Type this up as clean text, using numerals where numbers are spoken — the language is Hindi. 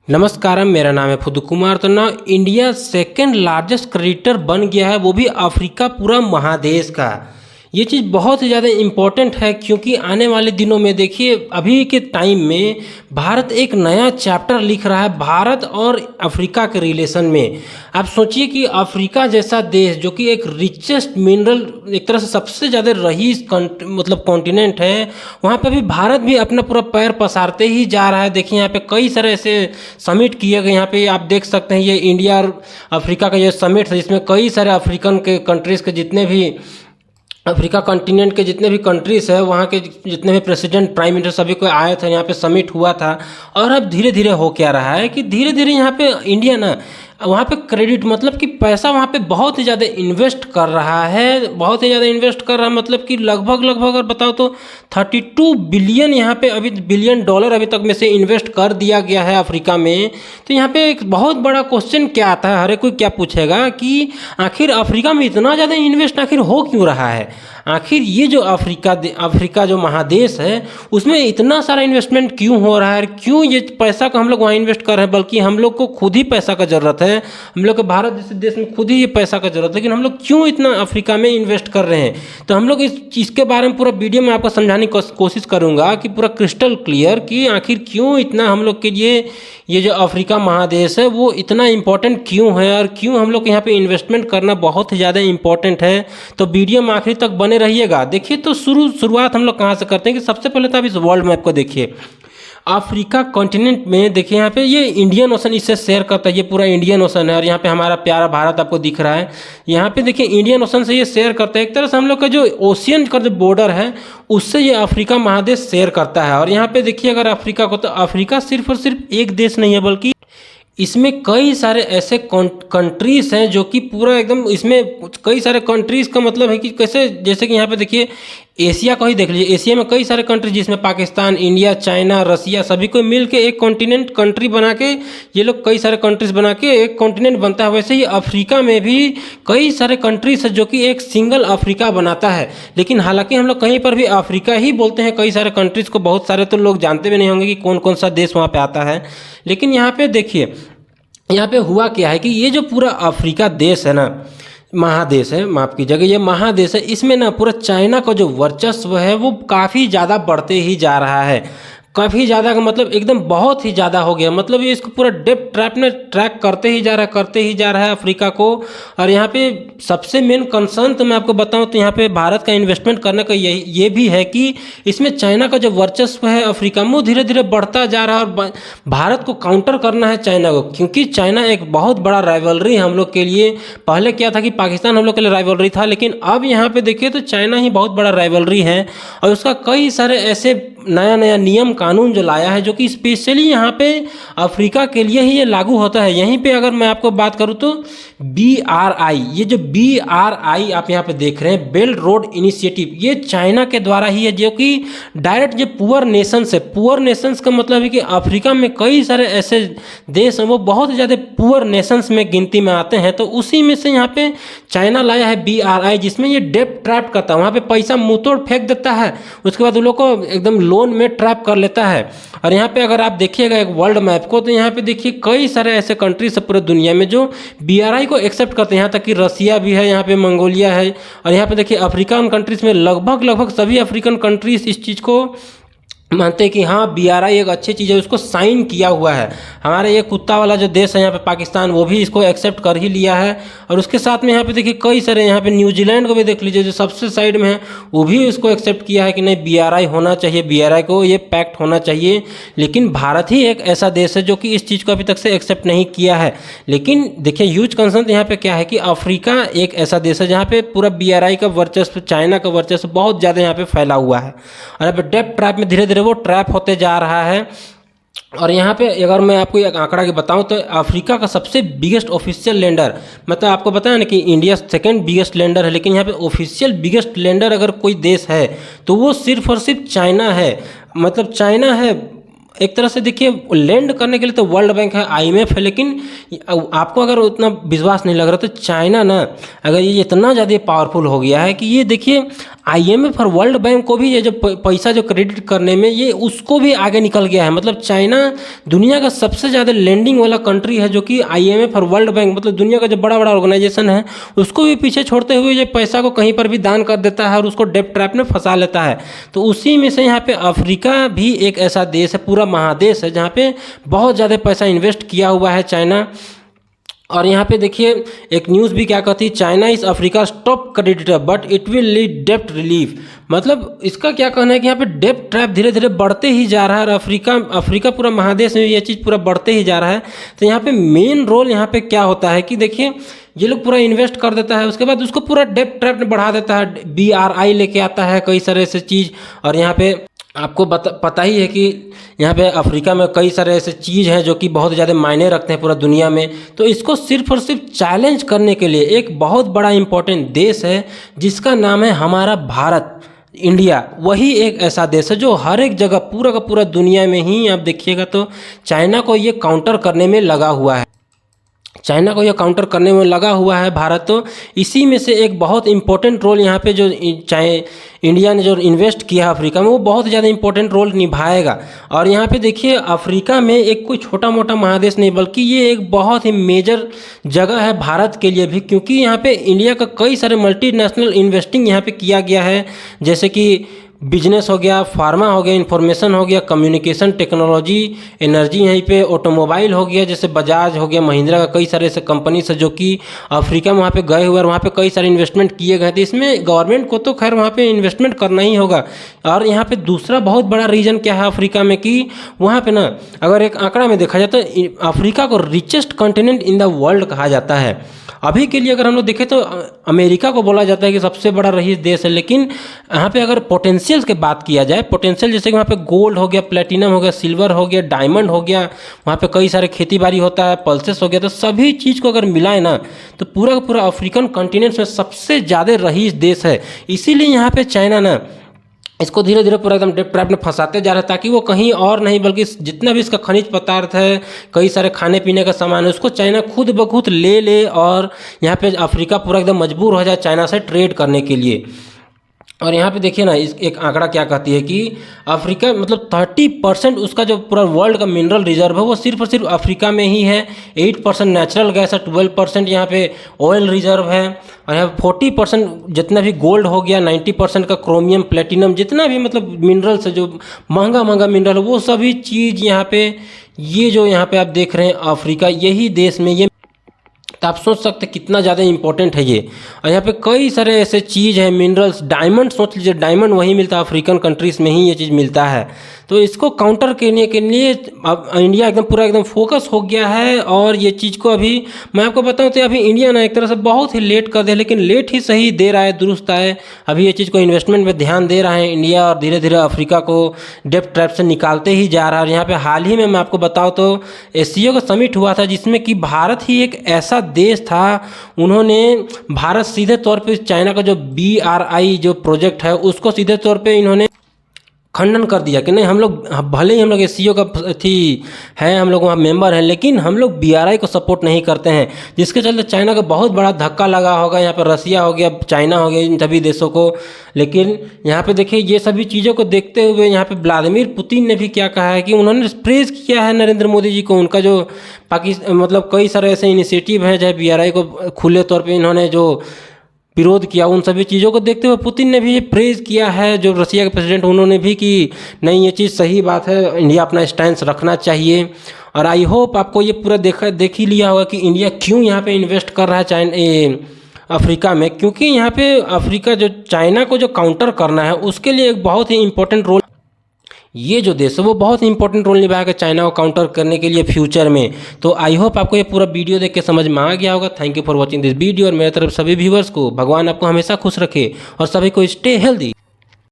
नमस्कारम, मेरा नाम है फुदू कुमार। तो ना इंडिया सेकेंड लार्जेस्ट क्रेडिटर बन गया है, वो भी अफ्रीका पूरा महादेश का। ये चीज़ बहुत ही ज़्यादा इम्पोर्टेंट है क्योंकि आने वाले दिनों में देखिए अभी के टाइम में भारत एक नया चैप्टर लिख रहा है भारत और अफ्रीका के रिलेशन में। आप सोचिए कि अफ्रीका जैसा देश जो कि एक रिचेस्ट मिनरल, एक तरह से सबसे ज़्यादा रईस मतलब कॉन्टिनेंट है, वहाँ पे भी भारत भी अपना पूरा पैर पसारते ही जा रहा है। देखिए यहाँ पे कई सारे ऐसे समिट किए गए, यहाँ पे आप देख सकते हैं ये इंडिया और अफ्रीका का ये समिट है जिसमें कई सारे अफ्रीकन के कंट्रीज़ के जितने भी अफ्रीका कॉन्टिनेंट के जितने भी कंट्रीज़ है, वहाँ के जितने भी प्रेसिडेंट, प्राइम मिनिस्टर सभी कोई आए थे, यहाँ पे समिट हुआ था। और अब धीरे धीरे हो क्या रहा है कि धीरे धीरे यहाँ पे इंडिया ना वहाँ पे क्रेडिट मतलब कि पैसा वहाँ पे बहुत ही ज़्यादा इन्वेस्ट कर रहा है, बहुत ही ज़्यादा इन्वेस्ट कर रहा है। मतलब कि लगभग अगर बताओ तो 32 बिलियन यहाँ पे अभी बिलियन डॉलर अभी तक में से इन्वेस्ट कर दिया गया है अफ्रीका में। तो यहाँ पे एक बहुत बड़ा क्वेश्चन क्या आता है, हर एक कोई क्या पूछेगा कि आखिर अफ्रीका में इतना ज़्यादा इन्वेस्ट आखिर हो क्यों रहा है। आखिर ये जो अफ्रीका जो महादेश है उसमें इतना सारा इन्वेस्टमेंट क्यों हो रहा है, क्यों ये पैसा का हम लोग वहाँ इन्वेस्ट कर रहे हैं। बल्कि हम लोग को खुद ही पैसा का ज़रूरत है, हम लोग के भारत जैसे देश में खुद ही ये पैसा का ज़रूरत है, लेकिन हम लोग क्यों इतना अफ्रीका में इन्वेस्ट कर रहे हैं। तो हम लोग इस चीज़ के बारे में पूरा वीडियो में आपको समझाने की कोशिश करूँगा कि पूरा क्रिस्टल क्लियर कि आखिर क्यों इतना हम लोग के लिए ये जो अफ्रीका महादेश है वो इतना इम्पोर्टेंट क्यों है और क्यों हम लोग के यहाँ पे इन्वेस्टमेंट करना बहुत ही ज़्यादा इम्पोर्टेंट है। तो वीडियो में आखिर तक बने रहिएगा। देखिए तो शुरुआत हम लोग कहाँ से करते हैं कि सबसे पहले तो आप इस वर्ल्ड मैप को देखिए। अफ्रीका कॉन्टिनेंट में देखिए यहाँ पे ये इंडियन ओशन इससे शेयर करता है, ये पूरा इंडियन ओशन है और यहाँ पे हमारा प्यारा भारत आपको दिख रहा है। यहाँ पे देखिए इंडियन ओशन से ये शेयर करता है, एक तरह से हम लोग का जो ओशियन का जो बॉर्डर है उससे ये अफ्रीका महादेश शेयर करता है। और यहाँ पे देखिए अगर अफ्रीका को, तो अफ्रीका सिर्फ और सिर्फ एक देश नहीं है बल्कि इसमें कई सारे ऐसे कंट्रीज़ हैं जो कि पूरा एकदम, इसमें कई सारे कंट्रीज़ का मतलब है कि कैसे, जैसे कि यहाँ पे देखिए एशिया को ही देख लीजिए। एशिया में कई सारे कंट्री जिसमें पाकिस्तान, इंडिया, चाइना, रसिया सभी को मिल के एक कॉन्टिनेंट कंट्री बना के ये लोग कई सारे कंट्रीज़ बना के एक कॉन्टिनेंट बनता है। वैसे ही अफ्रीका में भी कई सारे कंट्रीज़ है जो कि एक सिंगल अफ्रीका बनाता है। लेकिन हालांकि हम लोग कहीं पर भी अफ्रीका ही बोलते हैं, कई सारे कंट्रीज़ को बहुत सारे तो लोग जानते भी नहीं होंगे कि कौन कौन सा देश वहाँ पर आता है। लेकिन यहाँ पे देखिए यहाँ पे हुआ क्या है कि ये जो पूरा अफ्रीका देश है ना, महादेश है, माफ़ कीजिएगा, ये महादेश है, इसमें ना पूरा चाइना का जो वर्चस्व है वो काफ़ी ज़्यादा बढ़ते ही जा रहा है। काफ़ी ज़्यादा का मतलब एकदम बहुत ही ज़्यादा हो गया। मतलब ये इसको पूरा डेप्थ ट्रैप में ट्रैक करते ही जा रहा है अफ्रीका को। और यहाँ पे सबसे मेन कंसर्न तो मैं आपको बताऊँ तो यहाँ पे भारत का इन्वेस्टमेंट करने का ये भी है कि इसमें चाइना का जो वर्चस्व है अफ्रीका में वो धीरे धीरे बढ़ता जा रहा है और भारत को काउंटर करना है चाइना को, क्योंकि चाइना एक बहुत बड़ा राइवलरी है हम लोग के लिए। पहले क्या था कि पाकिस्तान हम लोग के लिए राइवलरी था, लेकिन अब यहाँ पे देखिए तो चाइना ही बहुत बड़ा राइवलरी है। और उसका कई सारे ऐसे नया नियम कानून जो लाया है जो कि स्पेशली यहाँ पे अफ्रीका के लिए ही ये लागू होता है। यहीं पे अगर मैं आपको बात करूँ तो BRI, ये जो BRI आप यहाँ पे देख रहे हैं, बेल्ट रोड इनिशिएटिव, ये चाइना के द्वारा ही है जो कि डायरेक्ट जो पुअर नेशंस है, पुअर नेशंस का मतलब है कि अफ्रीका में कई सारे ऐसे देश हैं वो बहुत ज़्यादा पुअर नेशंस में गिनती में आते हैं। तो उसी में से यहाँ पे चाइना लाया है BRI, जिसमें ये डेप्थ ट्रैप करता है, वहाँ पे पैसा मुँह तोड़ फेंक देता है, उसके बाद उन लोग को एकदम लोन में ट्रैप कर लेता है। और यहाँ पे अगर आप देखिएगा एक वर्ल्ड मैप को तो यहाँ पे देखिए कई सारे ऐसे कंट्रीज है पूरे दुनिया में जो BRI को एक्सेप्ट करते हैं। यहाँ तक कि रसिया भी है, यहाँ पे मंगोलिया है। और यहाँ पे देखिए अफ्रीकन कंट्रीज में लगभग सभी अफ्रीकन कंट्रीज इस चीज़ को मानते हैं कि हाँ BRI एक अच्छी चीज़ है, उसको साइन किया हुआ है। हमारे ये कुत्ता वाला जो देश है यहाँ पे पाकिस्तान, वो भी इसको एक्सेप्ट कर ही लिया है। और उसके साथ में यहाँ पे देखिए कई सारे, यहाँ पे न्यूजीलैंड को भी देख लीजिए जो सबसे साइड में है, वो भी इसको एक्सेप्ट किया है कि नहीं BRI होना चाहिए, BRI को ये पैक्ट होना चाहिए। लेकिन भारत ही एक ऐसा देश है जो कि इस चीज़ को अभी तक से एक्सेप्ट नहीं किया है। लेकिन देखिए ह्यूज कंसर्न यहाँ पे क्या है कि अफ्रीका एक ऐसा देश है जहाँ पे पूरा BRI का वर्चस्व, चाइना का वर्चस्व बहुत ज़्यादा यहाँ पे फैला हुआ है। और यहाँ पे डेप्थ ट्रैप में धीरे धीरे वो ट्रैप होते जा रहा है। और यहाँ पे अगर मैं आपको एक आंकड़ा की बताऊँ तो अफ्रीका का सबसे बिगेस्ट ऑफिशियल लेंडर, मतलब आपको बताया ना कि इंडिया सेकंड बिगेस्ट लेंडर है, लेकिन यहाँ पे ऑफिशियल बिगेस्ट लेंडर अगर कोई देश है तो वो सिर्फ और सिर्फ चाइना है। मतलब चाइना है एक तरह से। देखिए लैंड करने के लिए तो वर्ल्ड बैंक है, IMF है, लेकिन आपको अगर उतना विश्वास नहीं लग रहा तो चाइना ना, अगर ये इतना ज़्यादा पावरफुल हो गया है कि ये देखिए IMF और वर्ल्ड बैंक को भी ये जो पैसा जो क्रेडिट करने में ये उसको भी आगे निकल गया है। मतलब चाइना दुनिया का सबसे ज़्यादा लेंडिंग वाला कंट्री है, जो कि IMF और वर्ल्ड बैंक मतलब दुनिया का जो बड़ा बड़ा ऑर्गेनाइजेशन है उसको भी पीछे छोड़ते हुए ये पैसा को कहीं पर भी दान कर देता है और उसको डेब्ट ट्रैप में फंसा लेता है। तो उसी में से यहाँ पे अफ्रीका भी एक ऐसा देश है, पूरा महादेश है, जहाँ पे बहुत ज़्यादा पैसा इन्वेस्ट किया हुआ है चाइना। और यहाँ पे देखिए एक न्यूज़ भी क्या कहती है, China is Africa top creditor but it will lead डेप्ट रिलीफ। मतलब इसका क्या कहना है कि यहाँ पे डेप्ट ट्रैप धीरे धीरे बढ़ते ही जा रहा है और अफ्रीका पूरा महादेश में ये चीज़ पूरा बढ़ते ही जा रहा है। तो यहाँ पे मेन रोल यहाँ पे क्या होता है कि देखिए ये लोग पूरा इन्वेस्ट कर देता है, उसके बाद उसको पूरा डेप्ट ट्रैप में बढ़ा देता है, BRI लेके आता है कई सारे ऐसे चीज़। और यहाँ पे आपको पता ही है कि यहाँ पे अफ्रीका में कई सारे ऐसे चीज़ हैं जो कि बहुत ज़्यादा मायने रखते हैं पूरा दुनिया में। तो इसको सिर्फ और सिर्फ चैलेंज करने के लिए एक बहुत बड़ा इम्पोर्टेंट देश है जिसका नाम है हमारा भारत, इंडिया। वही एक ऐसा देश है जो हर एक जगह पूरा का पूरा दुनिया में ही आप देखिएगा तो चाइना को ये काउंटर करने में लगा हुआ है, चाइना को यह काउंटर करने में लगा हुआ है भारत। तो इसी में से एक बहुत इंपॉर्टेंट रोल यहाँ पे जो इंडिया ने जो इन्वेस्ट किया है अफ्रीका में वो बहुत ज़्यादा इंपॉर्टेंट रोल निभाएगा। और यहाँ पे देखिए अफ्रीका में एक कोई छोटा मोटा महादेश नहीं बल्कि ये एक बहुत ही मेजर जगह है भारत के लिए भी, क्योंकि यहाँ पे इंडिया का कई सारे मल्टीनेशनल इन्वेस्टिंग यहाँ पे किया गया है, जैसे कि बिजनेस हो गया, फार्मा हो गया, इंफॉर्मेशन हो गया, कम्युनिकेशन टेक्नोलॉजी, एनर्जी, यहीं पे ऑटोमोबाइल हो गया, जैसे बजाज हो गया, महिंद्रा का कई सारे ऐसे कंपनीज है जो कि अफ्रीका में वहाँ पे गए हुए और वहाँ पे कई सारे इन्वेस्टमेंट किए गए थे। इसमें गवर्नमेंट को तो खैर वहाँ पे इन्वेस्टमेंट करना ही होगा। और यहाँ पे दूसरा बहुत बड़ा रीजन क्या है अफ्रीका में कि वहाँ पे ना अगर एक आंकड़ा में देखा जाए तो अफ्रीका को richest continent in the world कहा जाता है। अभी के लिए अगर हम लोग देखें तो अमेरिका को बोला जाता है कि सबसे बड़ा रईस देश है, लेकिन यहाँ पे अगर पोटेंशियल की बात किया जाए, पोटेंशियल जैसे कि वहाँ पे गोल्ड हो गया, प्लेटिनम हो गया, सिल्वर हो गया, डायमंड हो गया, वहाँ पे कई सारे खेती बाड़ी होता है, पल्सेस हो गया, तो सभी चीज़ को अगर मिलाए ना तो पूरा का पूरा अफ्रीकन कॉन्टिनेंट में सबसे ज़्यादा रईस देश है। इसीलिए यहाँ पे चाइना ना इसको धीरे धीरे पूरा एकदम डेप्ट ट्रैप में फंसाते जा रहे हैं ताकि वो कहीं और नहीं बल्कि जितना भी इसका खनिज पदार्थ है, कई सारे खाने पीने का सामान है, उसको चाइना खुद ब खुद ले और यहाँ पे अफ्रीका पूरा एकदम मजबूर हो जाए चाइना से ट्रेड करने के लिए। और यहाँ पे देखिए ना इस एक आंकड़ा क्या कहती है कि अफ्रीका मतलब 30% उसका जो पूरा वर्ल्ड का मिनरल रिजर्व है वो सिर्फ और सिर्फ अफ्रीका में ही है। 8% नेचुरल गैस है, 12% यहाँ पे ऑयल रिजर्व है और यहाँ 40% जितना भी गोल्ड हो गया, 90% का क्रोमियम, प्लेटिनम, जितना भी मतलब मिनरल्स है जो महंगा महंगा मिनरल है वो सभी चीज़ यहाँ पे ये जो यहाँ पे आप देख रहे हैं अफ्रीका, यही देश में ये। तो आप सोच सकते हैं कितना ज़्यादा इंपॉर्टेंट है ये। और यहाँ पे कई सारे ऐसे चीज़ हैं, मिनरल्स, डायमंड, सोच लीजिए डायमंड वहीं मिलता है, अफ्रीकन कंट्रीज़ में ही ये चीज़ मिलता है। तो इसको काउंटर करने के लिए अब इंडिया एकदम पूरा एकदम फोकस हो गया है। और ये चीज़ को अभी मैं आपको बताऊँ तो अभी इंडिया ना एक तरह से बहुत ही लेट कर दे, लेकिन लेट ही सही दे रहा है, दुरुस्त है। अभी ये चीज़ को इन्वेस्टमेंट में ध्यान दे रहा है इंडिया और धीरे धीरे अफ्रीका को डेप्ट ट्रैप से निकालते ही जा रहा है। और यहाँ पे हाल ही में मैं आपको बताऊँ तो एससीओ का समिट हुआ था जिसमें कि भारत ही एक ऐसा देश था, उन्होंने भारत सीधे तौर पे चाइना का जो BRI जो प्रोजेक्ट है उसको सीधे तौर पे इन्होंने खंडन कर दिया कि नहीं, हम लोग भले ही हम लोग एससीओ का थी है, हम लोग वहाँ मेंबर हैं, लेकिन हम लोग BRI को सपोर्ट नहीं करते हैं, जिसके चलते चाइना का बहुत बड़ा धक्का लगा होगा। यहाँ पर रसिया हो गया, चाइना हो गया, इन सभी देशों को। लेकिन यहाँ पे देखिए ये सभी चीज़ों को देखते हुए यहाँ पे व्लादिमीर पुतिन ने भी क्या कहा है कि उन्होंने प्रेज़ किया है नरेंद्र मोदी जी को, उनका जो पाकिस्तान मतलब कई सारे ऐसे इनिशिएटिव हैं चाहे BRI को खुले तौर पर इन्होंने जो विरोध किया, उन सभी चीज़ों को देखते हुए पुतिन ने भी ये प्रेज़ किया है, जो रसिया के प्रेसिडेंट उन्होंने भी कि नहीं ये चीज़ सही बात है, इंडिया अपना स्टैंड रखना चाहिए। और आई होप आपको ये पूरा देख ही लिया होगा कि इंडिया क्यों यहाँ पे इन्वेस्ट कर रहा है अफ्रीका में, क्योंकि यहाँ पे अफ्रीका जो चाइना को जो काउंटर करना है उसके लिए एक बहुत ही इंपॉर्टेंट रोल ये जो देश है वो बहुत ही इंपॉर्टेंट रोल निभाएगा चाइना को काउंटर करने के लिए फ्यूचर में। तो आई होप आपको ये पूरा वीडियो देख के समझ में आ गया होगा। Thank you for watching this video. और मेरे तरफ सभी व्यूवर्स को भगवान आपको हमेशा खुश रखे और सभी को स्टे हेल्दी।